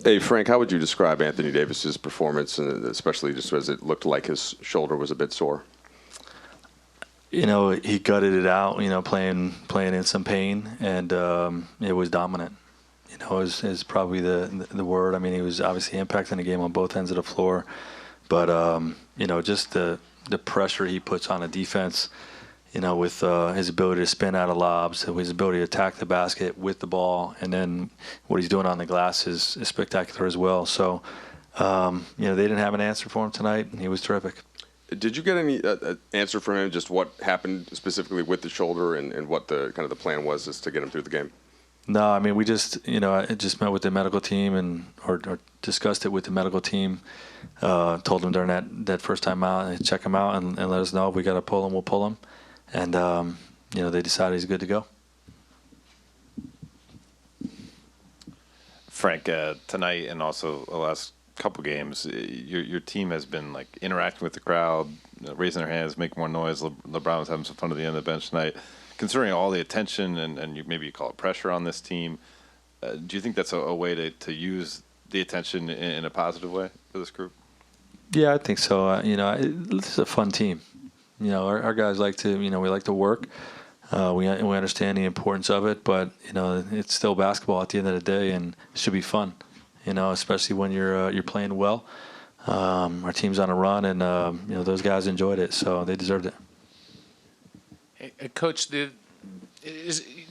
Hey, Frank, how would you describe Anthony Davis's performance, and especially just as it looked like his shoulder was a bit sore? He gutted it out, playing in some pain, and it was dominant. Is probably the word. I mean, he was obviously impacting the game on both ends of the floor, but just the pressure he puts on a defense, with his ability to spin out of lobs, his ability to attack the basket with the ball, and then what he's doing on the glass is spectacular as well. So, they didn't have an answer for him tonight, and he was terrific. Did you get any answer from him, just what happened specifically with the shoulder and what the kind of the plan was just to get him through the game? No, I mean, we just, I just met with the medical team or discussed it with the medical team. Told them during that first time out, check him out and let us know if we got to pull him, we'll pull him. And, they decided he's good to go. Frank, tonight and also the last couple games, your team has been like interacting with the crowd, raising their hands, making more noise. LeBron was having some fun at the end of the bench tonight. Considering all the attention and maybe you call it pressure on this team, do you think that's a way to use the attention in a positive way for this group? Yeah, I think so. This is a fun team. Our guys like to, we like to work. We understand the importance of it, but it's still basketball at the end of the day, and it should be fun. Especially when you're playing well. Our team's on a run, and those guys enjoyed it, so they deserved it. Hey, Coach, the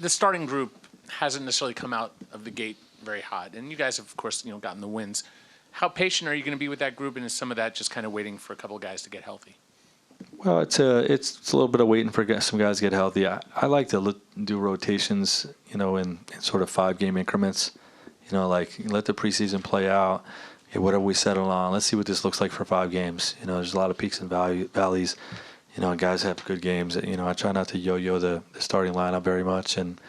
starting group hasn't necessarily come out of the gate very hot, and you guys have, of course, gotten the wins. How patient are you going to be with that group, and is some of that just kind of waiting for a couple of guys to get healthy? Well, it's a little bit of waiting for some guys to get healthy. I like to do rotations, in sort of 5-game increments. Like let the preseason play out. Hey, whatever we settle on, let's see what this looks like for 5 games. There's a lot of peaks and valleys. Guys have good games. I try not to yo-yo the starting lineup very much, and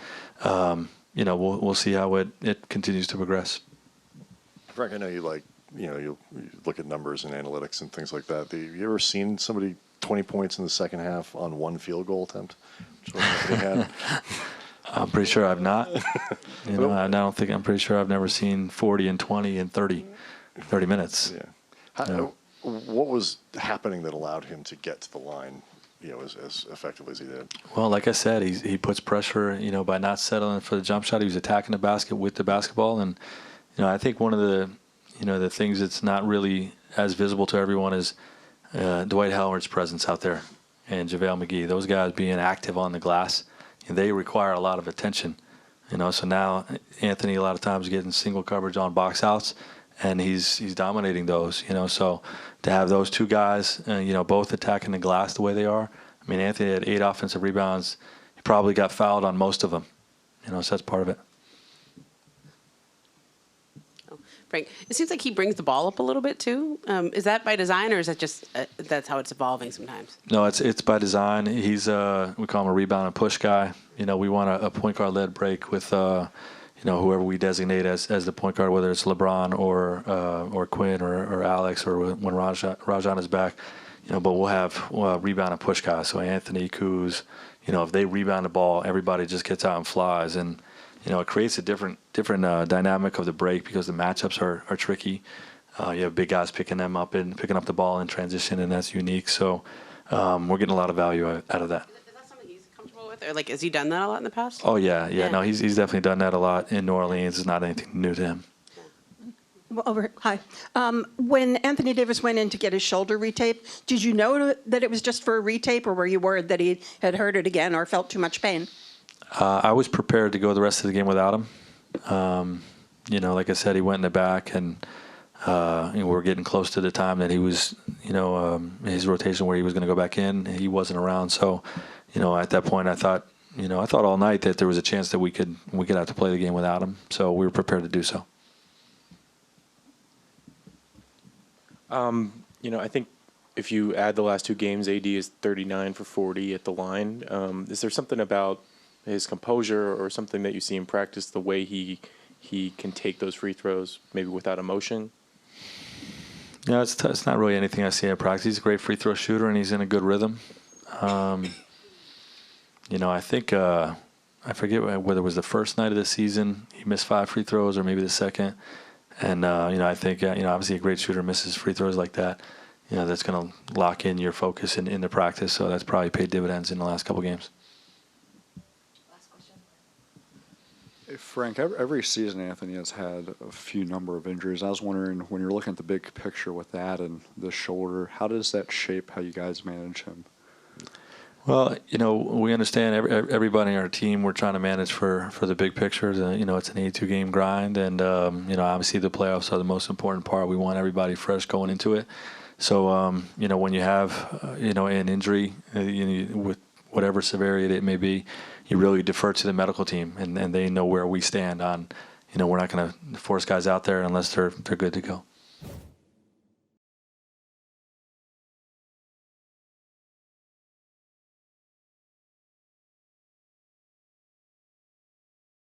we'll see how it continues to progress. Frank, I know you look at numbers and analytics and things like that. Have you ever seen somebody 20 points in the second half on 1 field goal attempt? I'm pretty sure I've not. I'm pretty sure I've never seen 40 and 20 in 30 minutes. Yeah. What was happening that allowed him to get to the line, as effectively as he did? Well, like I said, he puts pressure, by not settling for the jump shot. He was attacking the basket with the basketball, and I think one of the things that's not really as visible to everyone is Dwight Howard's presence out there and JaVale McGee. Those guys being active on the glass, they require a lot of attention. So now Anthony a lot of times getting single coverage on box outs, and he's dominating those. So to have those two guys, both attacking the glass the way they are. I mean, Anthony had 8 offensive rebounds. He probably got fouled on most of them. So that's part of it. Frank, it seems like he brings the ball up a little bit too. Is that by design, or is that just that's how it's evolving sometimes? No, it's by design. He's we call him a rebound and push guy. We want a point guard led break with whoever we designate as the point guard, whether it's LeBron or Quinn or Alex or when Rajon is back. But we'll have rebound and push guys. So Anthony, Kuz, if they rebound the ball, everybody just gets out and flies, and it creates a different dynamic of the break because the matchups are tricky. You have big guys picking up the ball in transition, and that's unique. So we're getting a lot of value out of that. Is that something he's comfortable with, or has he done that a lot in the past? Oh yeah. No, he's definitely done that a lot in New Orleans. It's not anything new to him. Hi. When Anthony Davis went in to get his shoulder retaped, did you know that it was just for a retape, or were you worried that he had hurt it again or felt too much pain? I was prepared to go the rest of the game without him. Like I said, he went in the back, and we're getting close to the time that he was, his rotation where he was going to go back in. He wasn't around, so at that point, I thought all night that there was a chance that we could have to play the game without him. So we were prepared to do so. I think if you add the last 2 games, AD is 39 for 40 at the line. Is there something about his composure or something that you see in practice, the way he can take those free throws, maybe without emotion? No, it's not really anything I see in practice. He's a great free throw shooter, and he's in a good rhythm. I think I forget whether it was the first night of the season he missed 5 free throws or maybe the second. And I think obviously a great shooter misses free throws like that. That's going to lock in your focus in the practice. So that's probably paid dividends in the last couple games. Hey, Frank, every season Anthony has had a few number of injuries. I was wondering, when you're looking at the big picture with that and the shoulder, how does that shape how you guys manage him? Well, we understand everybody in our team. We're trying to manage for the big picture. It's an 82 game grind, and obviously the playoffs are the most important part. We want everybody fresh going into it. So when you have an injury with whatever severity it may be, you really defer to the medical team, and they know where we stand on. We're not going to force guys out there unless they're good to go.